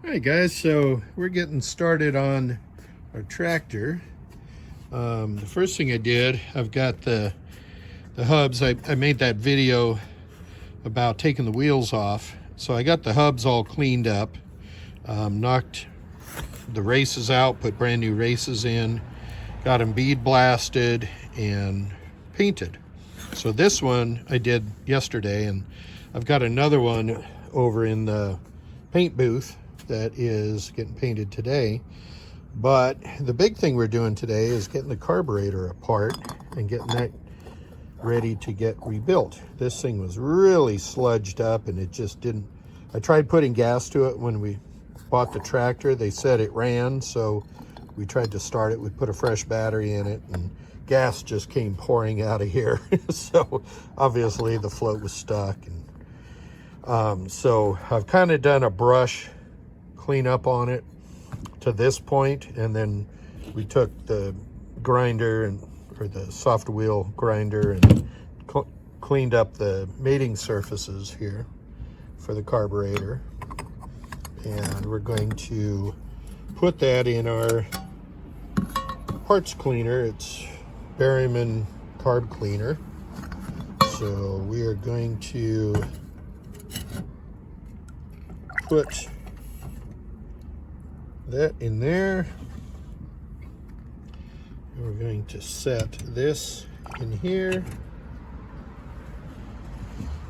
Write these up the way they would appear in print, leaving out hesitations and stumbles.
All right, guys, so we're getting started on our tractor. The first thing I did, I've got the hubs. I made that video about taking the wheels off. So I got the hubs all cleaned up, knocked the races out, put brand new races in, got them bead blasted and painted. So this one I did yesterday, and I've got another one over in the paint booth that is getting painted today. But the big thing we're doing today is getting the carburetor apart and getting that ready to get rebuilt. This thing was really sludged up and it just didn't. I tried putting gas to it when we bought the tractor. They said it ran, so we tried to start it. We put a fresh battery in it and gas just came pouring out of here. So obviously the float was stuck. And so I've kind of done a brush cleanup on it to this point, and then we took the grinder or the soft wheel grinder and cleaned up the mating surfaces here for the carburetor, and we're going to put that in our parts cleaner. It's Berryman carb cleaner. So we are going to put that in there. And we're going to set this in here.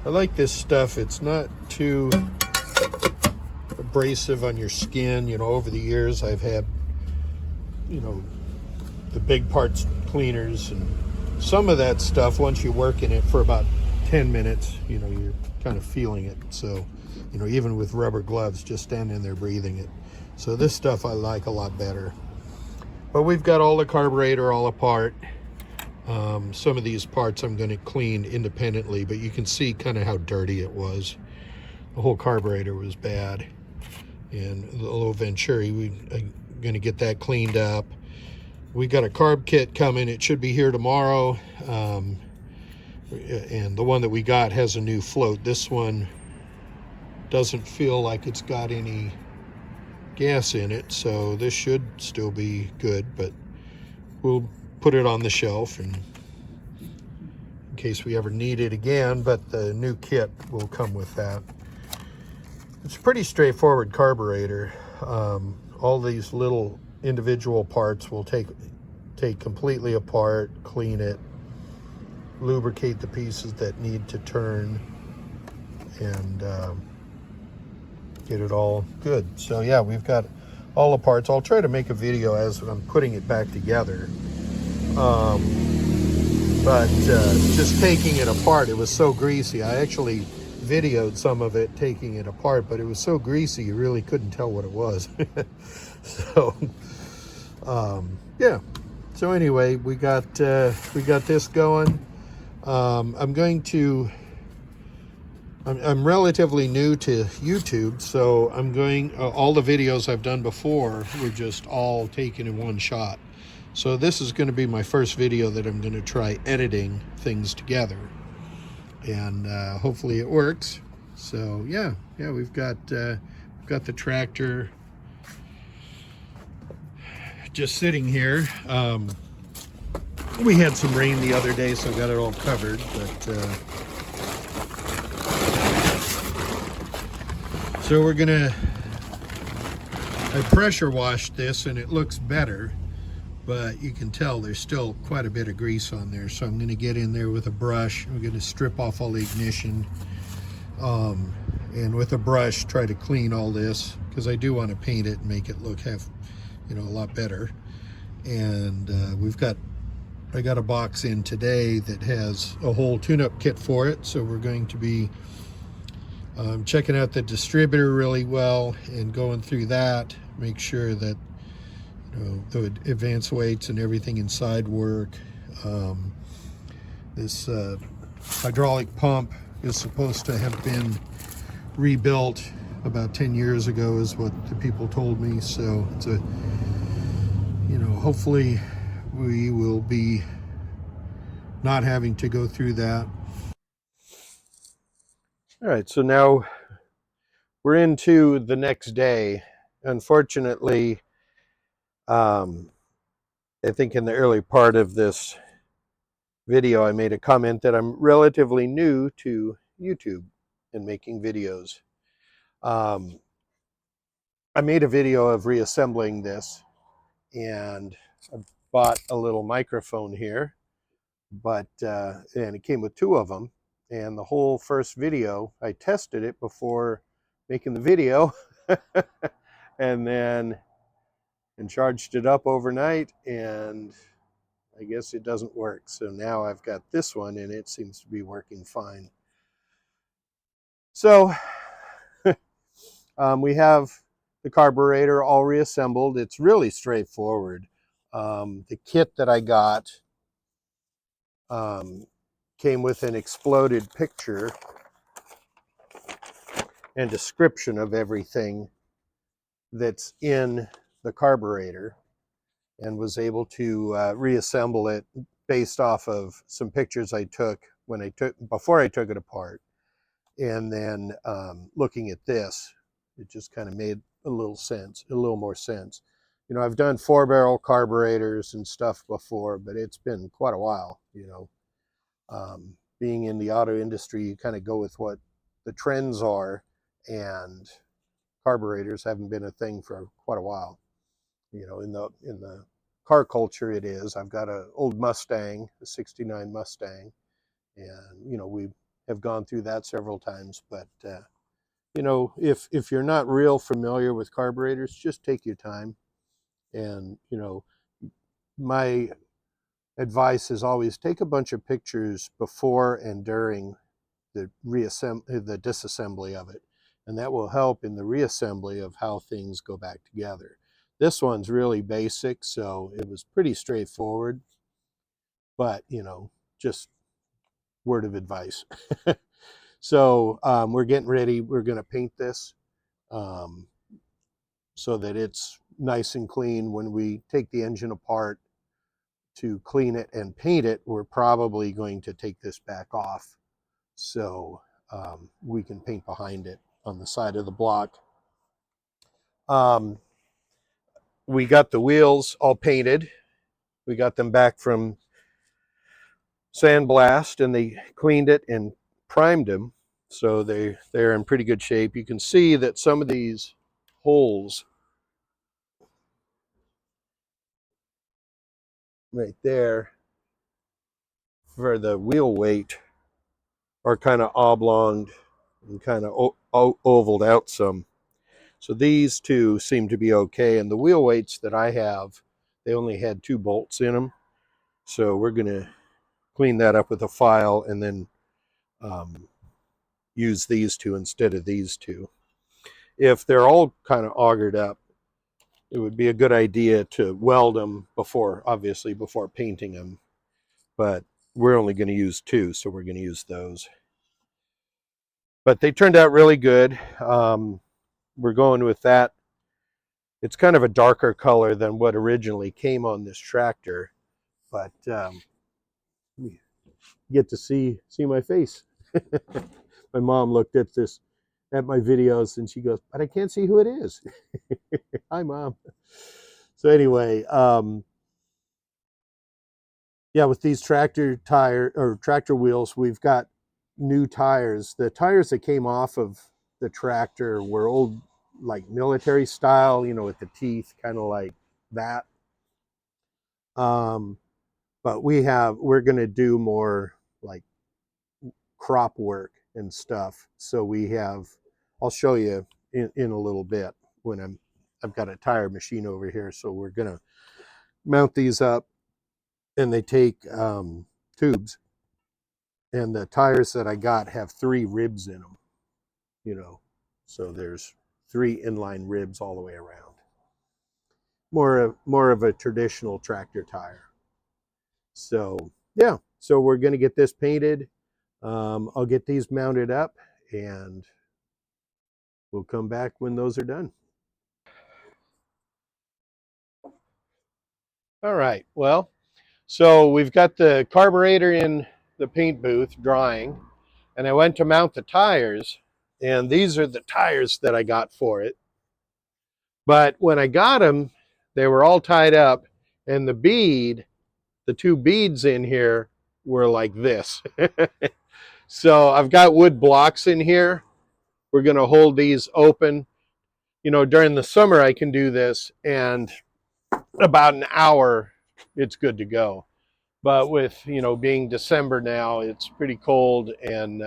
I like this stuff. It's not too abrasive on your skin. You know, over the years I've had, you know, the big parts cleaners, and some of that stuff, once you work in it for about 10 minutes, you know, you're kind of feeling it. So, you know, even with rubber gloves, just standing there breathing it. So this stuff I like a lot better. But we've got all the carburetor all apart. Some of these parts I'm going to clean independently, but you can see kind of how dirty it was. The whole carburetor was bad. And the little Venturi, I'm going to get that cleaned up. We got a carb kit coming. It should be here tomorrow. And the one that we got has a new float. This one doesn't feel like it's got any gas in it, so this should still be good, but we'll put it on the shelf in case we ever need it again. But the new kit will come with that. It's a pretty straightforward carburetor. All these little individual parts will take completely apart, clean it, lubricate the pieces that need to turn, and get it all good. So yeah, we've got all the parts. I'll try to make a video as I'm putting it back together. But just taking it apart, it was so greasy. I actually videoed some of it taking it apart, but it was so greasy you really couldn't tell what it was. So yeah. So anyway, we got this going. I'm relatively new to YouTube, so I'm going, all the videos I've done before were just all taken in one shot. So this is going to be my first video that I'm going to try editing things together, and hopefully it works. So yeah, we've got the tractor just sitting here. We had some rain the other day, so I got it all covered, but so we're gonna, I pressure washed this and it looks better, but you can tell there's still quite a bit of grease on there. So I'm gonna get in there with a brush. I'm gonna strip off all the ignition, and with a brush try to clean all this, because I do want to paint it and make it look a lot better. And I got a box in today that has a whole tune-up kit for it, so we're going to be checking out the distributor really well and going through that, make sure that, you know, the advance weights and everything inside work. This hydraulic pump is supposed to have been rebuilt about 10 years ago is what the people told me. So it's a, you know, hopefully we will be not having to go through that. All right, so now we're into the next day, unfortunately, I think in the early part of this video, I made a comment that I'm relatively new to YouTube and making videos. I made a video of reassembling this, and I bought a little microphone here, but and it came with two of them. And the whole first video, I tested it before making the video, and then charged it up overnight, and I guess it doesn't work. So now I've got this one, and it seems to be working fine. So we have the carburetor all reassembled. It's really straightforward. The kit that I got came with an exploded picture and description of everything that's in the carburetor, and was able to reassemble it based off of some pictures I took before I took it apart. And then looking at this, it just kind of made a little more sense. You know, I've done 4-barrel carburetors and stuff before, but it's been quite a while. You know, being in the auto industry, you kind of go with what the trends are, and carburetors haven't been a thing for quite a while. You know, in the car culture, it is. I've got an old Mustang, a '69 Mustang, and you know, we have gone through that several times. But you know, if you're not real familiar with carburetors, just take your time. And you know, my advice is always take a bunch of pictures before and during the disassembly of it, and that will help in the reassembly of how things go back together. This one's really basic, so it was pretty straightforward, but you know, just word of advice. So we're getting ready. We're going to paint this so that it's nice and clean. When we take the engine apart to clean it and paint it, we're probably going to take this back off so we can paint behind it on the side of the block. We got the wheels all painted. We got them back from sandblast, and they cleaned it and primed them, so they're in pretty good shape. You can see that some of these holes right there for the wheel weight are kind of oblonged and kind of ovaled out some. So these two seem to be okay, and the wheel weights that I have, they only had 2 bolts in them. So we're going to clean that up with a file, and then use these two instead of these two. If they're all kind of augered up, it would be a good idea to weld them obviously before painting them. But we're only going to use 2, so we're going to use those. But they turned out really good. We're going with that. It's kind of a darker color than what originally came on this tractor, but you get to see my face. My mom looked at my videos, and she goes, "But I can't see who it is." Hi, Mom. So anyway, yeah, with these tractor wheels, we've got new tires. The tires that came off of the tractor were old, like military style, you know, with the teeth, kind of like that. But we're going to do more like crop work and stuff. So I'll show you in a little bit when I've got a tire machine over here. So we're going to mount these up, and they take tubes, and the tires that I got have 3 ribs in them, you know, so there's 3 inline ribs all the way around. More of a traditional tractor tire. So yeah, so we're going to get this painted. I'll get these mounted up, and we'll come back when those are done. All right, well, so we've got the carburetor in the paint booth drying, and I went to mount the tires, and these are the tires that I got for it. But when I got them, they were all tied up, and the two beads in here were like this. So I've got wood blocks in here. We're going to hold these open. You know, during the summer I can do this, and about an hour it's good to go. But with, you know, being December now, it's pretty cold, and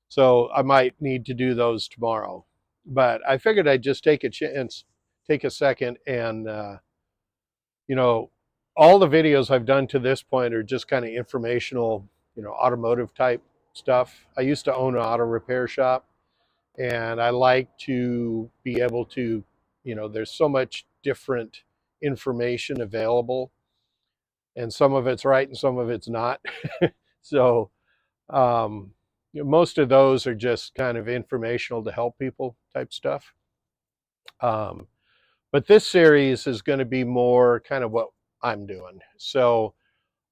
so I might need to do those tomorrow. But I figured I'd just take a chance, take a second, and you know, all the videos I've done to this point are just kind of informational, you know, automotive type stuff. I used to own an auto repair shop, and I like to be able to, you know, there's so much different information available, and some of it's right and some of it's not. So you know, most of those are just kind of informational to help people type stuff. Um, but this series is going to be more kind of what I'm doing. So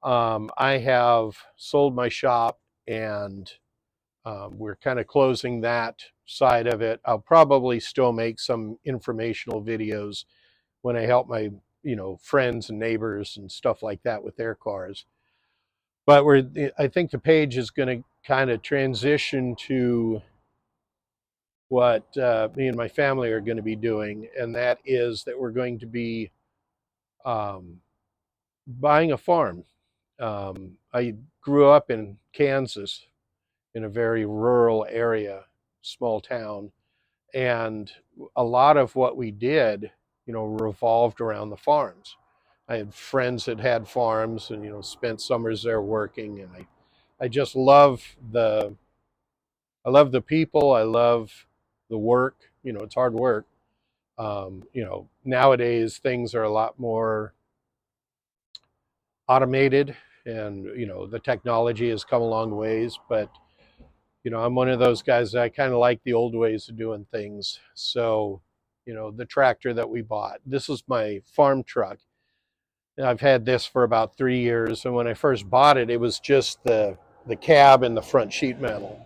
I have sold my shop, and we're kind of closing that side of it. I'll probably still make some informational videos when I help my, you know, friends and neighbors and stuff like that with their cars. But I think the page is going to kind of transition to what me and my family are going to be doing, and that is that we're going to be um, buying a farm. I grew up in Kansas in a very rural area, small town, and a lot of what we did, you know, revolved around the farms. I had friends that had farms, and, you know, spent summers there working, and I just I love the people. I love the work. You know, it's hard work. You know, nowadays things are a lot more automated, and, you know, the technology has come a long ways, but, you know, I'm one of those guys that I kind of like the old ways of doing things. So, you know, the tractor that we bought, this is my farm truck. I've had this for about 3 years, and when I first bought it, it was just the cab and the front sheet metal,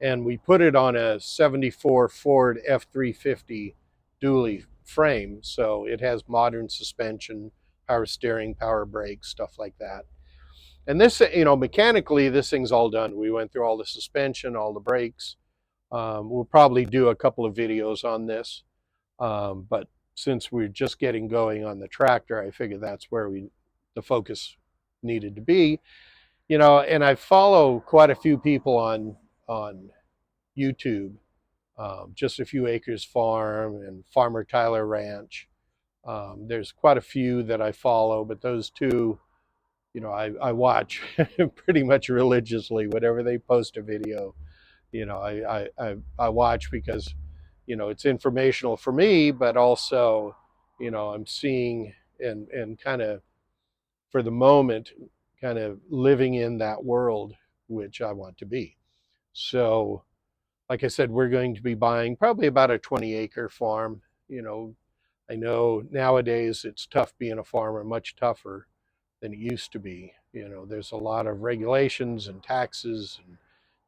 and we put it on a 74 Ford F350 dually frame, so it has modern suspension, power steering, power brakes, stuff like that. And this, you know, mechanically, this thing's all done. We went through all the suspension, all the brakes. We'll probably do a couple of videos on this, but since we're just getting going on the tractor, I figured that's where the focus needed to be. You know, and I follow quite a few people on YouTube, Just a Few Acres Farm and Farmer Tyler Ranch. There's quite a few that I follow, but those two, you know, I watch pretty much religiously. Whenever they post a video, you know, I watch because, you know, it's informational for me, but also, you know, I'm seeing and kind of, for the moment, kind of living in that world which I want to be. So, like I said, we're going to be buying probably about a 20-acre farm. You know, I know nowadays it's tough being a farmer, much tougher than it used to be. You know, there's a lot of regulations and taxes, and,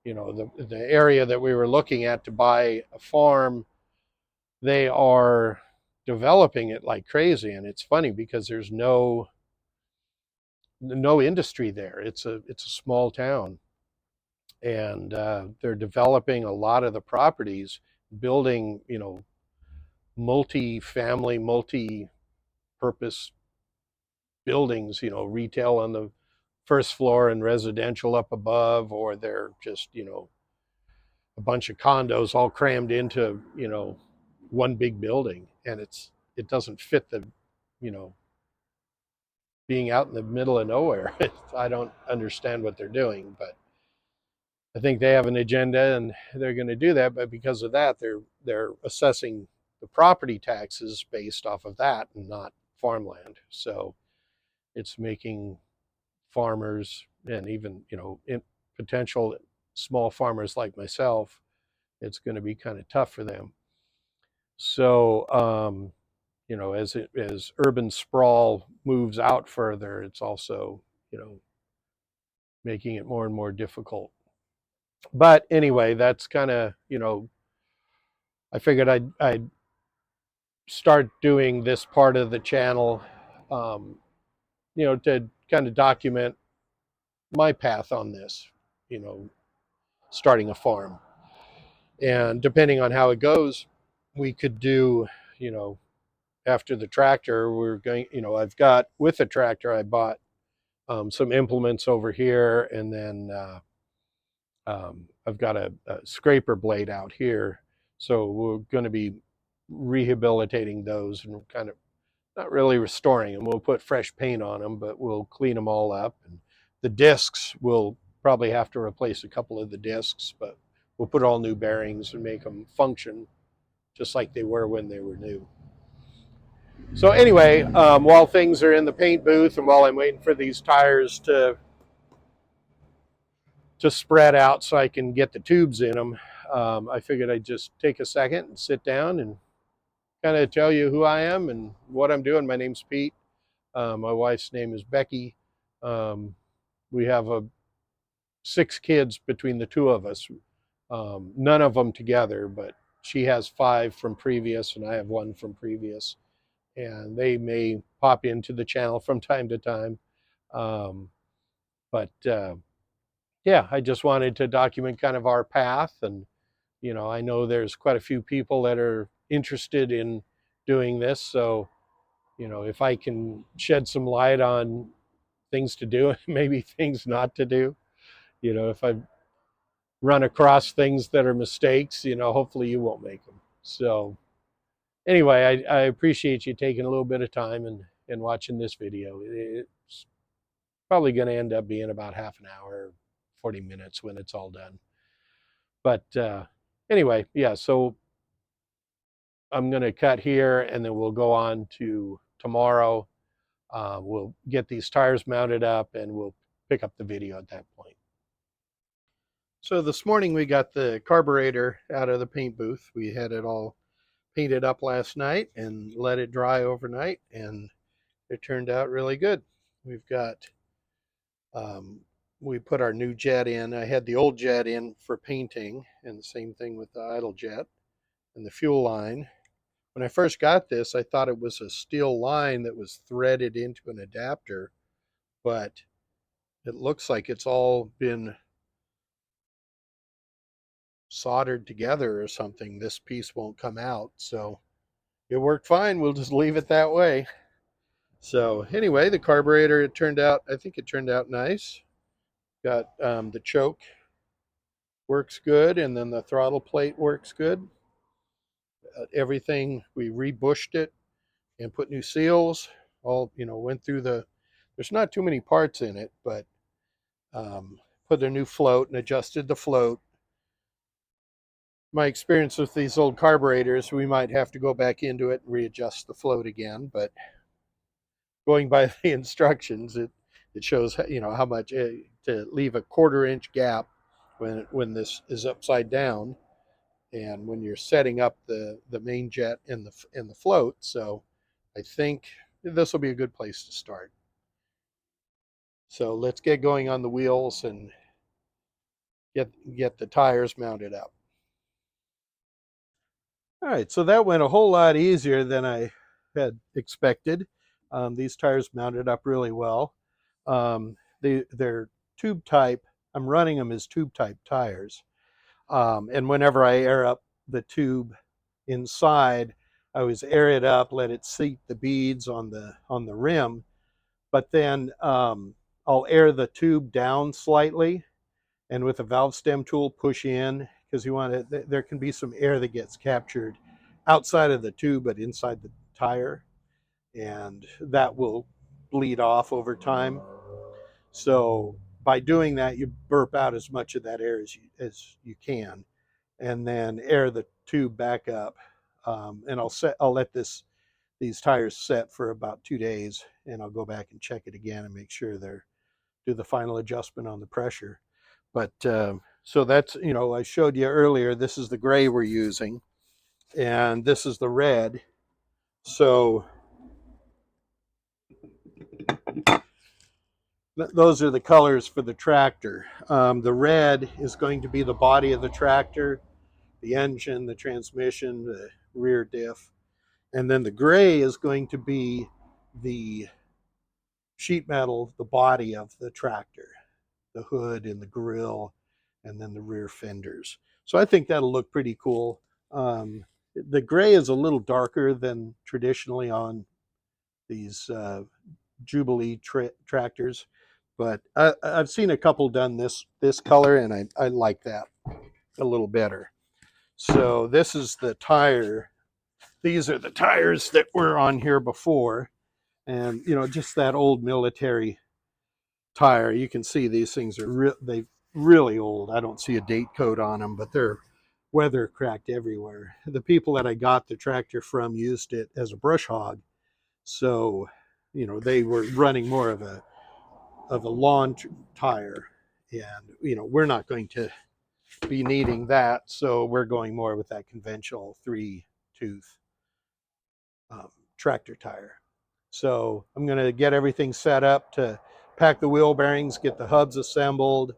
you know, the area that we were looking at to buy a farm, they are developing it like crazy, and it's funny because there's no industry there. It's a small town, and they're developing a lot of the properties, building, you know, multi-family, multi-purpose buildings, you know, retail on the first floor and residential up above, or they're just, you know, a bunch of condos all crammed into, you know, one big building, and it doesn't fit the, you know, being out in the middle of nowhere. I don't understand what they're doing, but I think they have an agenda and they're going to do that. But because of that, they're assessing the property taxes based off of that and not farmland. So it's making farmers, and even, you know, potential small farmers like myself, it's going to be kind of tough for them. So you know, as urban sprawl moves out further, it's also, you know, making it more and more difficult. But anyway, that's kind of, you know, I figured I'd start doing this part of the channel, to kind of document my path on this, starting a farm. And depending on how it goes, we could do, after the tractor, we're going, I've got, with the tractor, I bought some implements over here, and then I've got a scraper blade out here. So we're going to be rehabilitating those and kind of not really restoring them. We'll put fresh paint on them, but we'll clean them all up. And the discs, we'll probably have to replace a couple of the discs, but we'll put all new bearings and make them function just like they were when they were new. So anyway, while things are in the paint booth and while I'm waiting for these tires to spread out so I can get the tubes in them, I figured I'd just take a second and sit down and kind of tell you who I am and what I'm doing. My name's Pete. My wife's name is Becky. We have 6 kids between the two of us. None of them together, but she has 5 from previous and I have 1 from previous. And they may pop into the channel from time to time. Yeah, I just wanted to document kind of our path. And, I know there's quite a few people that are interested in doing this. So, if I can shed some light on things to do and maybe things not to do, if I run across things that are mistakes, hopefully you won't make them. So anyway, I appreciate you taking a little bit of time and watching this video. It's probably going to end up being about half an hour, 40 minutes when it's all done. But anyway, yeah, so I'm going to cut here and then we'll go on to tomorrow. We'll get these tires mounted up and we'll pick up the video at that point. So this morning we got the carburetor out of the paint booth. We had it all painted up last night and let it dry overnight, and it turned out really good. We've got, we put our new jet in. I had the old jet in for painting, and the same thing with the idle jet and the fuel line. When I first got this, I thought it was a steel line that was threaded into an adapter, but it looks like it's all been soldered together or something. This piece won't come out, so it worked fine. We'll just leave it that way. So anyway, the carburetor, I think it turned out nice. Got the choke works good, and then the throttle plate works good. Everything, we rebushed it and put new seals. All, went through there's not too many parts in it, but put a new float and adjusted the float. My experience with these old carburetors, we might have to go back into it and readjust the float again, but going by the instructions, it shows, how much to leave a 1/4 inch gap when this is upside down and when you're setting up the main jet and the float. So I think this will be a good place to start. So let's get going on the wheels and get the tires mounted up. All right, so that went a whole lot easier than I had expected. These tires mounted up really well. They're tube type. I'm running them as tube type tires. And whenever I air up the tube inside, I always air it up, let it seat the beads on the rim, but then I'll air the tube down slightly, and with a valve stem tool push in, because there can be some air that gets captured outside of the tube but inside the tire, and that will bleed off over time. So by doing that, you burp out as much of that air as you can, and then air the tube back up. And I'll let these tires set for about 2 days, and I'll go back and check it again and make sure do the final adjustment on the pressure. But so that's, I showed you earlier, this is the gray we're using, and this is the red. So those are the colors for the tractor. The red is going to be the body of the tractor, the engine, the transmission, the rear diff, And then the gray is going to be the sheet metal, the body of the tractor, the hood and the grill, and then the rear fenders. So I think that'll look pretty cool. The gray is a little darker than traditionally on these Jubilee tractors, but I've seen a couple done this color, and I like that a little better. So this is the tire. These are the tires that were on here before, and you know, just that old military tire. You can see these things are they really old. I don't see a date code on them, but they're weather cracked everywhere. The people that I got the tractor from used it as a brush hog, so you know they were running more of a lawn tire, and you know we're not going to be needing that, so we're going more with that conventional 3-tooth tractor tire. So I'm going to get everything set up to pack the wheel bearings, get the hubs assembled.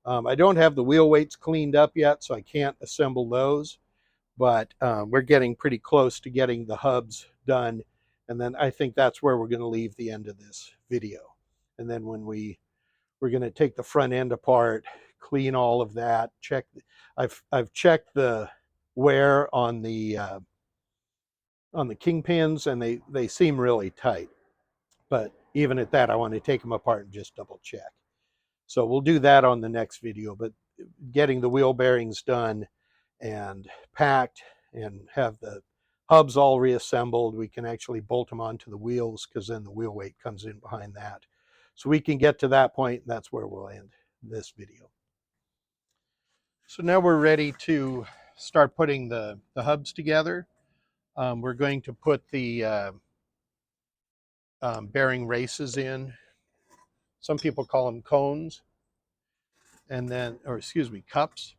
I don't have the wheel weights cleaned up yet, so I can't assemble those, but we're getting pretty close to getting the hubs done. And then I think that's where we're going to leave the end of this video. And then when we're going to take the front end apart, clean all of that, check. I've checked the wear on the kingpins, and they seem really tight. But even at that, I want to take them apart and just double check. So we'll do that on the next video. But getting the wheel bearings done and packed and have the hubs all reassembled, we can actually bolt them onto the wheels, because then the wheel weight comes in behind that. So we can get to that point, and that's where we'll end this video. So now we're ready to start putting the hubs together. We're going to put the bearing races in. Some people call them cones, and then, or excuse me, cups.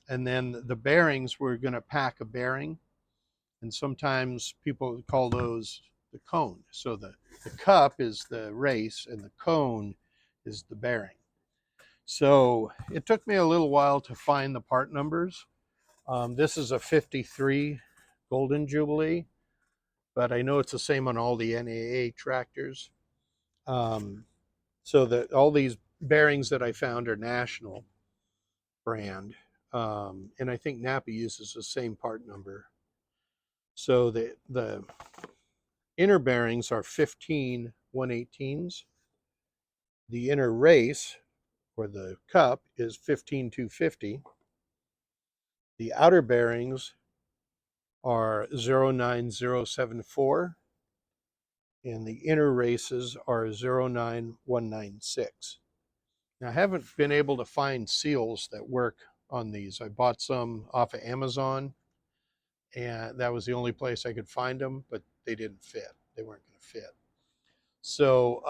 And then the bearings, we're going to pack a bearing, and sometimes people call those the cone. So the cup is the race, and the cone is the bearing. So it took me a little while to find the part numbers. This is a 53 Golden Jubilee, but I know it's the same on all the NAA tractors. So that all these bearings that I found are national brand. And I think Napa uses the same part number. So the inner bearings are 15 1/18s. The inner race, or the cup, is 15 250. The outer bearings are 09074, and the inner races are 09196. Now, I haven't been able to find seals that work on these. I bought some off of Amazon, and that was the only place I could find them, but they didn't fit. They weren't going to fit. So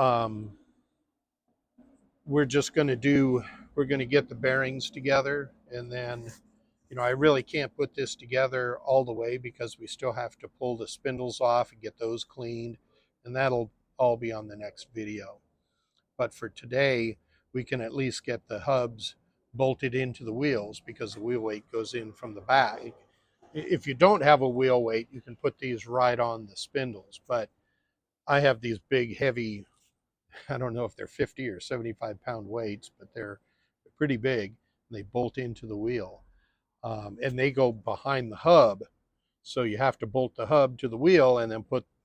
we're going to get the bearings together, and then, you know, I really can't put this together all the way because we still have to pull the spindles off and get those cleaned, and that'll all be on the next video. But for today, we can at least get the hubs bolted into the wheels, because the wheel weight goes in from the back. If you don't have a wheel weight, you can put these right on the spindles, but I have these big, heavy, I don't know if they're 50 or 75 pound weights, but they're pretty big. They bolt into the wheel, and they go behind the hub. So you have to bolt the hub to the wheel, and then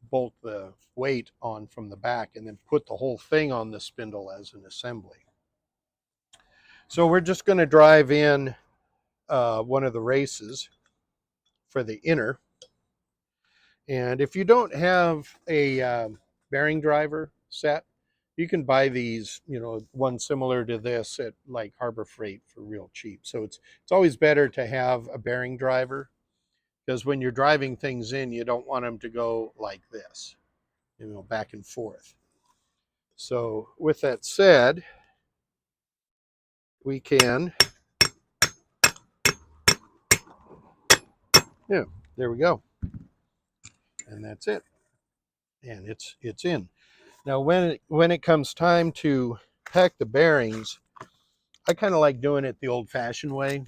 bolt the weight on from the back, and then put the whole thing on the spindle as an assembly. So we're just going to drive in one of the races for the inner. And if you don't have a bearing driver set, you can buy these, you know, one similar to this at like Harbor Freight for real cheap. So it's always better to have a bearing driver, because when you're driving things in, you don't want them to go like this, you know, back and forth. So with that said, we can, yeah, there we go. And that's it. And it's in. Now when it comes time to pack the bearings, I kind of like doing it the old-fashioned way.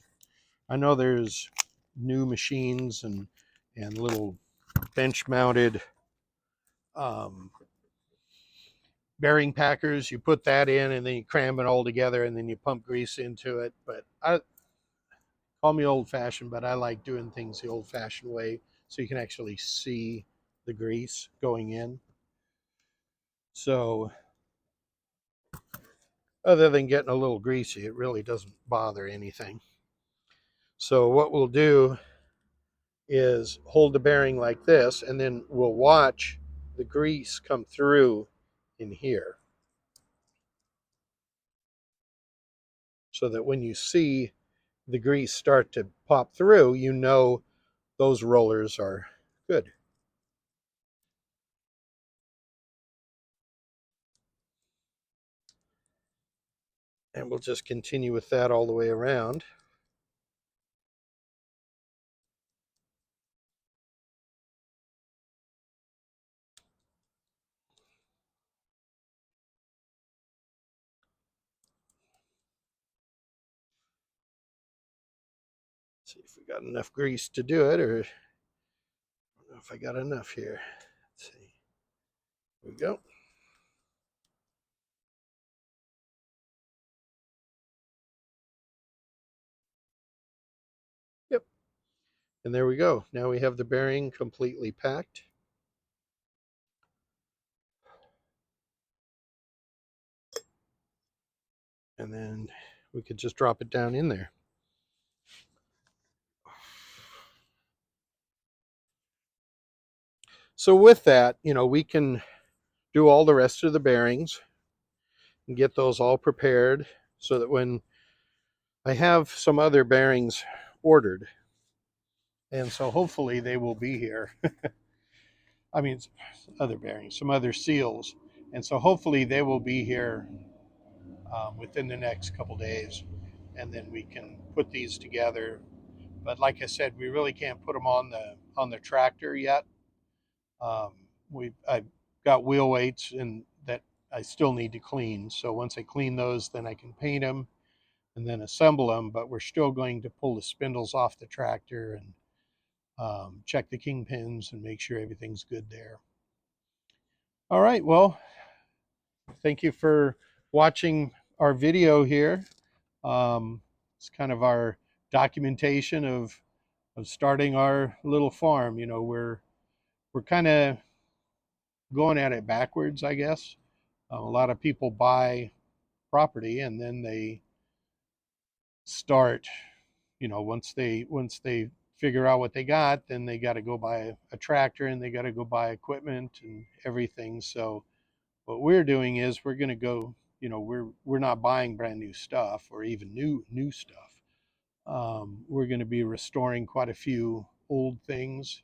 I know there's new machines and little bench mounted bearing packers. You put that in and then you cram it all together and then you pump grease into it. But I call me old fashioned, but I like doing things the old fashioned way so you can actually see the grease going in. So other than getting a little greasy, it really doesn't bother anything. So what we'll do is hold the bearing like this, and then we'll watch the grease come through in here. So that when you see the grease start to pop through, you know those rollers are good. And we'll just continue with that all the way around. See if we got enough grease to do it, or I don't know if I got enough here. Let's see. Here we go. Yep. And there we go. Now we have the bearing completely packed. And then we could just drop it down in there. So with that, we can do all the rest of the bearings and get those all prepared so that when I have some other bearings ordered, and so hopefully they will be here. I mean, other bearings, some other seals, and so hopefully they will be here within the next couple days, and then we can put these together. But like I said, we really can't put them on the tractor yet. I've got wheel weights and that I still need to clean. So once I clean those, then I can paint them and then assemble them. But we're still going to pull the spindles off the tractor and check the kingpins and make sure everything's good there. All right, well, thank you for watching our video here. It's kind of our documentation of starting our little farm. We're kind of going at it backwards, I guess. A lot of people buy property and then they start, once they figure out what they got, then they got to go buy a tractor and they got to go buy equipment and everything. So what we're doing is we're going to go, we're not buying brand new stuff or even new stuff. We're going to be restoring quite a few old things.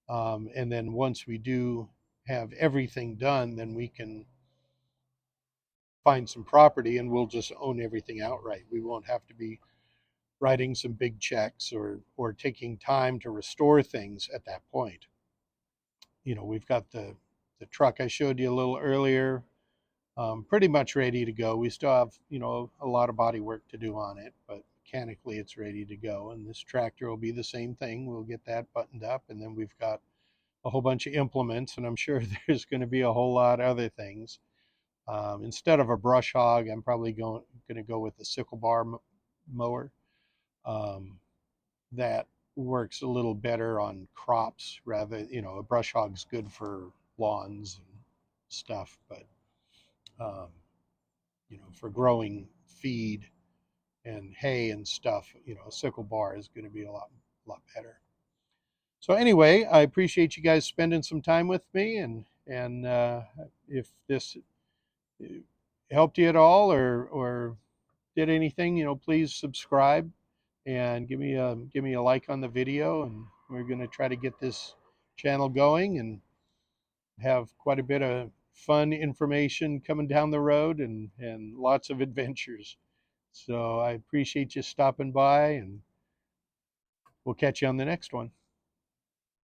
And then once we do have everything done, then we can find some property and we'll just own everything outright. We won't have to be writing some big checks or taking time to restore things at that point. We've got the truck I showed you a little earlier, pretty much ready to go. We still have, a lot of body work to do on it, but mechanically it's ready to go. And this tractor will be the same thing. We'll get that buttoned up, and then we've got a whole bunch of implements, and I'm sure there's going to be a whole lot of other things. Instead of a brush hog, I'm probably going to go with the sickle bar mower. That works a little better on crops rather, a brush hog's good for lawns and stuff, but for growing feed and hay and stuff, a sickle bar is going to be a lot better. So anyway, I appreciate you guys spending some time with me, and if this helped you at all or did anything, please subscribe and give me a like on the video, and we're going to try to get this channel going and have quite a bit of fun information coming down the road and lots of adventures. So I appreciate you stopping by, and we'll catch you on the next one.